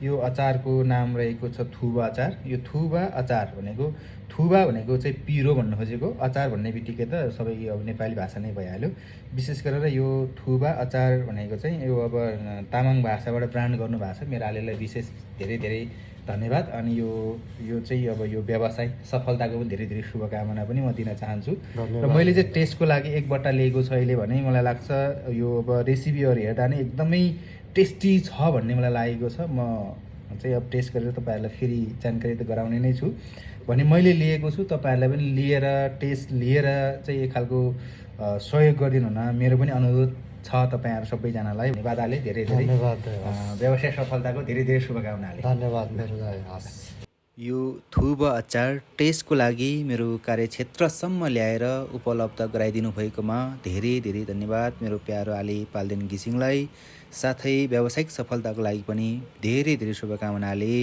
यो अचारको नाम रहेको छ थुबा अचार। यो थुबा अचार भनेको थुबा भनेको चाहिँ पिरो भन्नु खोजेको, अचार भन्ने बित्तिकै त सबै अब नेपाली भाषा नै भइहाल्यो। विशेष गरेर यो थुबा अचार भनेको चाहिँ यो अब तामाङ भाषाबाट ब्रान्ड गर्नुभएको छ। मेरो आलेलाई विशेष धेरै धेरै धन्यवाद। अनि यो चाहिँ अब यो व्यवसाय सफलताको पनि धेरै धेरै शुभकामना पनि म दिन चाहन्छु। र मैले चाहिँ टेस्टको लागि एक बट्टा लिएको छु अहिले भने मलाई लाग्छ यो अब रेसिपीहरू हेर्दा नै एकदमै टेस्टी छ भन्ने मलाई लागेको छ। म चाहिँ अब टेस्ट गरेर तपाईँहरूलाई फेरि जानकारी त गराउने नै छु। भने मैले लिएको छु, तपाईँहरूलाई पनि लिएर टेस्ट लिएर चाहिँ एक खालको सहयोग गरिदिनु हुन मेरो पनि अनुरोध छ तपाईँहरू सबैजनालाई। धन्यवादले धेरै धेरै व्यवसाय सफलताको धेरै धेरै शुभकामनाले धन्यवाद मेरो हस्। यो थुबा अचार टेस्टको लागि मेरो कार्यक्षेत्रसम्म ल्याएर उपलब्ध गराइदिनु भएकोमा धेरै धेरै धन्यवाद मेरो प्यारो आले पाल्देन घिसिङलाई। साथै व्यावसायिक सफलताको लागि पनि धेरै धेरै शुभकामनाले